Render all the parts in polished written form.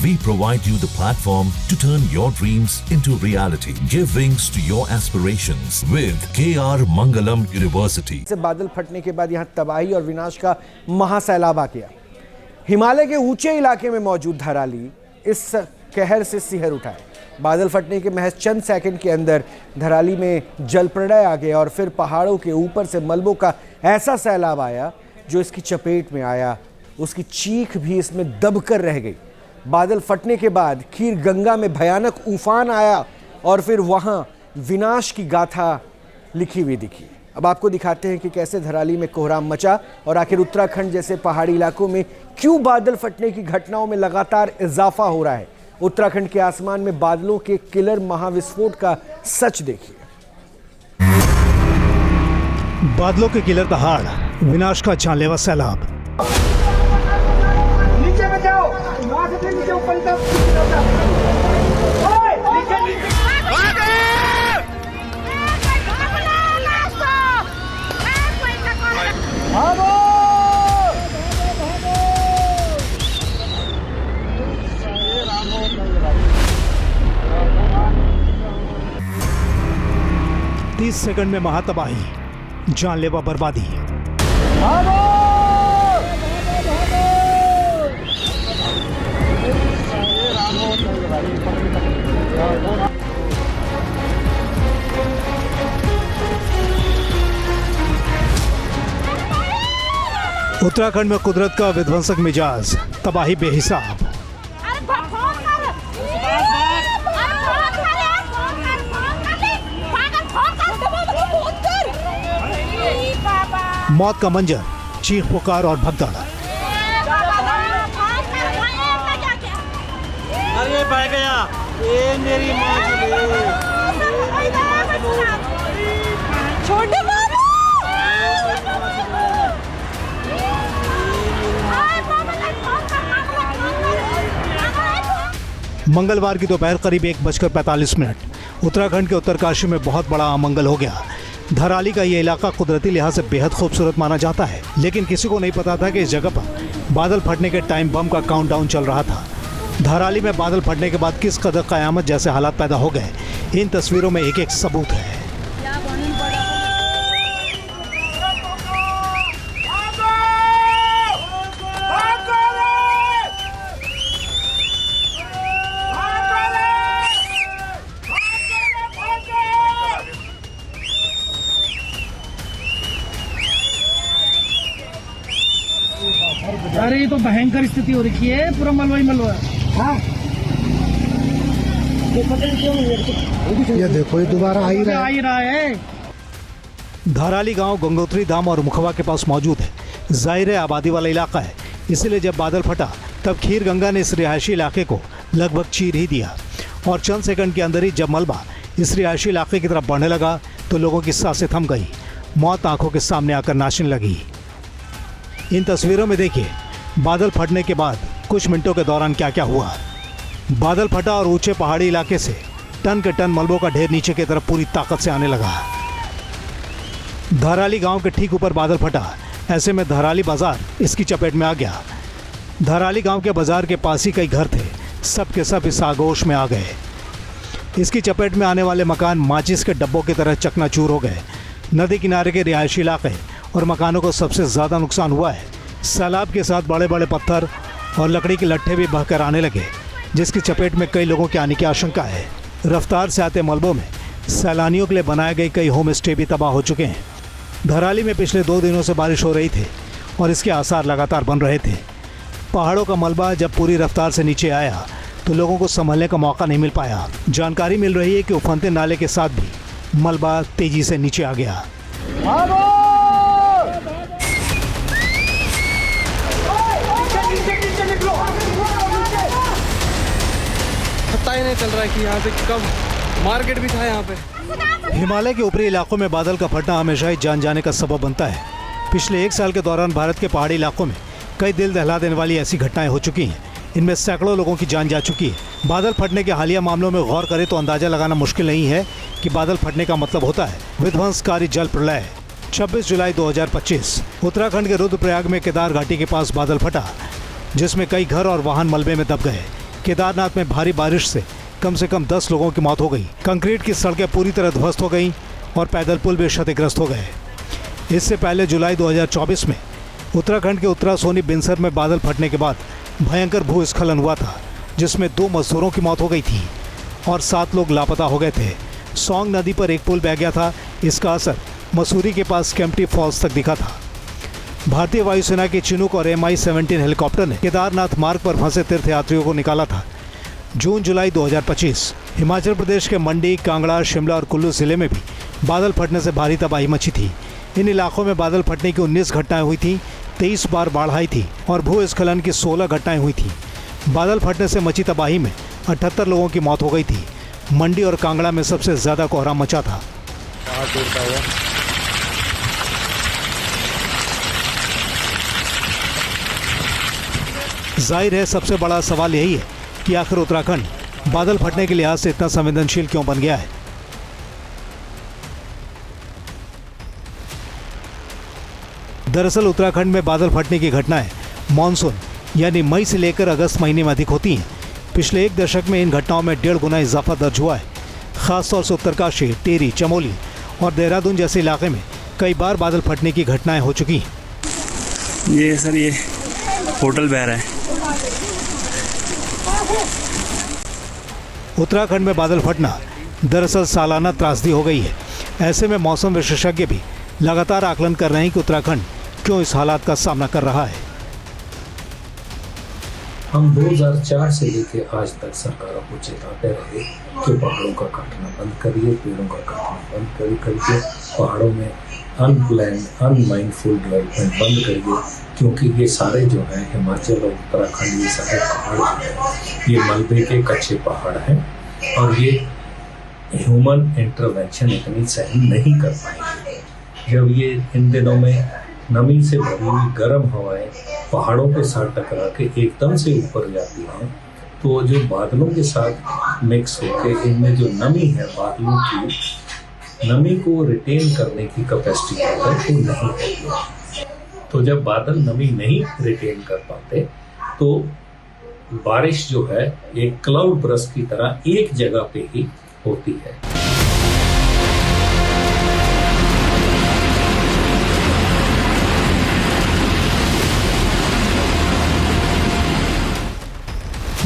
We provide you the platform to turn your dreams into reality. Give wings to your aspirations with KR Mangalam University. से बादल फटने के बाद यहाँ तबाही और विनाश का महासैलाब आ गया। हिमालय के ऊंचे इलाके में मौजूद धराली इस कहर से सिहर उठा है। बादल फटने के महज चंद सेकंड के अंदर धराली में जल प्रलय आ गया और फिर पहाड़ों के ऊपर से मलबों का ऐसा सैलाब आया जो इसकी चपेट में आया। उसकी चीख भी इसमें दबकर रह गई। बादल फटने के बाद खीर गंगा में भयानक उफान आया और फिर वहां विनाश की गाथा लिखी हुई दिखी। अब आपको दिखाते हैं कि कैसे धराली में कोहराम मचा और आखिर उत्तराखंड जैसे पहाड़ी इलाकों में क्यों बादल फटने की घटनाओं में लगातार इजाफा हो रहा है। उत्तराखंड के आसमान में बादलों के किलर महाविस्फोट का सच देखिए। बादलों के किलर दहाड़, विनाश का जानलेवा सैलाब। नीचे में जाओ, वहां से नीचे ऊपर तक। भागो! 30 सेकंड में महातबाही, जानलेवा बर्बादी। भागो! उत्तराखंड में कुदरत का विध्वंसक मिजाज, तबाही बेहिसाब। मौत का मंजर, चीख पुकार और भगदड़। अरे भाग गया, ये मेरी माँ छोड़ दे मंगलवार की दोपहर करीब 1:45 उत्तराखंड के उत्तरकाशी में बहुत बड़ा अमंगल हो गया। धराली का ये इलाका कुदरती लिहाज से बेहद खूबसूरत माना जाता है, लेकिन किसी को नहीं पता था कि इस जगह पर बादल फटने के टाइम बम का काउंटडाउन चल रहा था। धराली में बादल फटने के बाद किस कदर कयामत जैसे हालात पैदा हो गए, इन तस्वीरों में एक एक सबूत है। अरे ये तो भयंकर स्थिति हो रखी है, पूरा मलबा ही मलबा। हाँ, ये देखो, ये दोबारा आ ही रहा है। धराली गांव गंगोत्री धाम और मुखवा के पास मौजूद है। जाहिर है आबादी वाला इलाका है, इसलिए जब बादल फटा तब खीर गंगा ने इस रिहायशी इलाके को लगभग चीर ही दिया और चंद सेकंड के अंदर ही जब मलबा इस रिहायशी इलाके की तरफ बढ़ने लगा तो लोगों की सांसें थम गई। मौत आंखों के सामने आकर नाचने लगी। इन तस्वीरों में देखिए बादल फटने के बाद कुछ मिनटों के दौरान क्या क्या हुआ। बादल फटा और ऊंचे पहाड़ी इलाके से टन के टन मलबों का ढेर नीचे की तरफ पूरी ताकत से आने लगा। धराली गांव के ठीक ऊपर बादल फटा, ऐसे में धराली बाजार इसकी चपेट में आ गया। धराली गांव के बाजार के पास ही कई घर थे, सब के सब इस आगोश में आ गए। इसकी चपेट में आने वाले मकान माचिस के डब्बों की तरह चकनाचूर हो गए। नदी किनारे के रिहायशी इलाके और मकानों को सबसे ज़्यादा नुकसान हुआ है। सैलाब के साथ बड़े बड़े पत्थर और लकड़ी के लट्ठे भी बहकर आने लगे, जिसकी चपेट में कई लोगों के आने की आशंका है। रफ्तार से आते मलबों में सैलानियों के लिए बनाए गए कई होम स्टे भी तबाह हो चुके हैं। धराली में पिछले 2 दिनों से बारिश हो रही थी और इसके आसार लगातार बन रहे थे। पहाड़ों का मलबा जब पूरी रफ्तार से नीचे आया तो लोगों को संभलने का मौका नहीं मिल पाया। जानकारी मिल रही है कि उफनते नाले के साथ भी मलबा तेजी से नीचे आ गया। पता ही नहीं चल रहा है कि यहाँ से कब मार्केट भी था यहाँ पे। हिमालय के ऊपरी इलाकों में बादल का फटना हमेशा ही जान जाने का सबब बनता है। पिछले 1 साल के दौरान भारत के पहाड़ी इलाकों में कई दिल दहला देने वाली ऐसी घटनाएं हो चुकी हैं। इनमें सैकड़ों लोगों की जान जा चुकी है। बादल फटने के हालिया मामलों में गौर करें तो अंदाजा लगाना मुश्किल नहीं है कि बादल फटने का मतलब होता है विध्वंसकारी जल प्रलय। 26 जुलाई 2025 उत्तराखंड के रुद्रप्रयाग में केदार घाटी के पास बादल फटा, जिसमें कई घर और वाहन मलबे में दब गए। केदारनाथ में भारी बारिश से कम 10 लोगों की मौत हो गई। कंक्रीट की सड़कें पूरी तरह ध्वस्त हो गईं और पैदल पुल भी क्षतिग्रस्त हो गए। इससे पहले जुलाई 2024 में उत्तराखंड के उत्तरा सोनी बिनसर में बादल फटने के बाद भयंकर भूस्खलन हुआ था, जिसमें 2 मजदूरों की मौत हो गई थी और 7 लोग लापता हो गए थे। सोंग नदी पर एक पुल बह गया था। इसका असर मसूरी के पास केम्प्टी फॉल्स तक दिखा था। भारतीय वायुसेना के चिनूक और MI-17 हेलीकॉप्टर ने केदारनाथ मार्ग पर फंसे तीर्थयात्रियों को निकाला था। जून जुलाई 2025 हिमाचल प्रदेश के मंडी, कांगड़ा, शिमला और कुल्लू जिले में भी बादल फटने से भारी तबाही मची थी। इन इलाकों में बादल फटने की 19 घटनाएं हुई थी, 23 बार बाढ़ आई थी और भूस्खलन की 16 घटनाएं हुई थी। बादल फटने से मची तबाही में 78 लोगों की मौत हो गई थी। मंडी और कांगड़ा में सबसे ज्यादा कोहराम मचा था। जाहिर है, सबसे बड़ा सवाल यही है कि आखिर उत्तराखंड बादल फटने के लिहाज से इतना संवेदनशील क्यों बन गया है। दरअसल उत्तराखंड में बादल फटने की घटनाएं मानसून यानी मई से लेकर अगस्त महीने में अधिक होती हैं। पिछले 1 दशक में इन घटनाओं में 1.5 गुना इजाफा दर्ज हुआ है। खासतौर से उत्तरकाशी, टेरी, चमोली और देहरादून जैसे इलाके में कई बार बादल फटने की घटनाएं हो चुकी हैं। ये सर, ये होटल बह रहा है। उत्तराखंड में बादल फटना दरअसल सालाना त्रासदी हो गई है। ऐसे में मौसम विशेषज्ञ भी लगातार आकलन कर रहे हैं कि उत्तराखंड क्यों इस हालात का सामना कर रहा है। हम 2004 से लेकर आज तक सरकारों को चेताते रहे कि पहाड़ों का काटना बंद करिए, पेड़ों का काटना बंद करिए, पहाड़ों में अनप्लान्ड, अनमाइंडफुल डेवलपमेंट बंद करिए, क्योंकि ये सारे जो है हिमाचल और उत्तराखंड, ये सारे पहाड़ जो है ये मलबे के कच्चे पहाड़ हैं और ये ह्यूमन इंटरवेंशन इतनी सही नहीं कर पाएंगे। जब ये इन दिनों में नमी से भरी हुई गर्म हवाएं पहाड़ों के साथ टकरा के एकदम से ऊपर जाती हैं, तो जो बादलों के साथ मिक्स होकर इनमें जो नमी है, बादलों की नमी को रिटेन करने की कैपेसिटी है वो नहीं होती। तो जब बादल नमी नहीं रिटेन कर पाते तो बारिश जो है एक क्लाउड ब्रस्ट की तरह एक जगह पे ही होती है।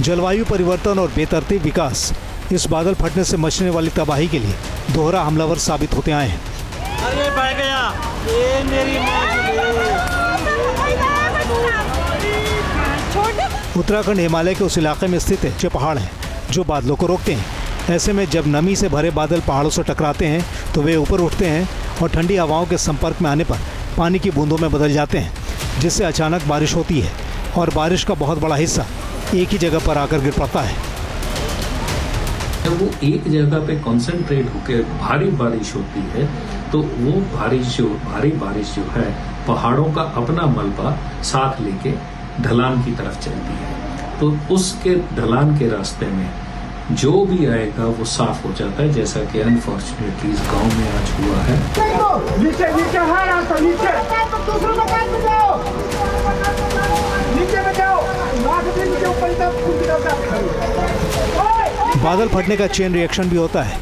जलवायु परिवर्तन और बेतरतीब विकास इस बादल फटने से मचने वाली तबाही के लिए दोहरा हमलावर साबित होते आए हैं। अरे बह गया, ये मेरी उत्तराखंड हिमालय के उस इलाके में स्थित है जो पहाड़ हैं जो बादलों को रोकते हैं। ऐसे में जब नमी से भरे बादल पहाड़ों से टकराते हैं तो वे ऊपर उठते हैं और ठंडी हवाओं के संपर्क में आने पर पानी की बूंदों में बदल जाते हैं, जिससे अचानक बारिश होती है और बारिश का बहुत बड़ा हिस्सा एक ही जगह पर आकर गिर पड़ता है। जब वो एक जगह पे कंसंट्रेट होकर भारी बारिश होती है तो वो भारी बारिश जो है पहाड़ों का अपना मलबा साथ लेके ढलान की तरफ चलती है, तो उसके ढलान के रास्ते में जो भी आएगा वो साफ हो जाता है, जैसा कि अनफॉर्चुनेटली इस गांव में आज हुआ है। बादल फटने का चेन रिएक्शन भी होता है,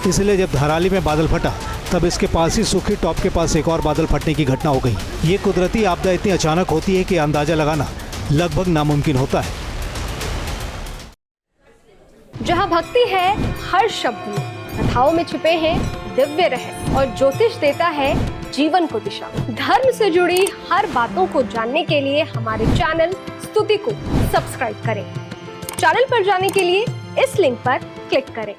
इसलिए जब धराली में बादल फटा तब इसके पास ही सूखी टॉप के पास एक और बादल फटने की घटना हो गई। ये कुदरती आपदा इतनी अचानक होती है कि अंदाजा लगाना लगभग नामुमकिन होता है। जहाँ भक्ति है हर शब्द में, कथाओं में छुपे हैं दिव्य रहस्य और ज्योतिष देता है जीवन को दिशा। धर्म से जुड़ी हर बातों को जानने के लिए हमारे चैनल स्तुति को सब्सक्राइब करें। चैनल पर जाने के लिए इस लिंक पर क्लिक करें।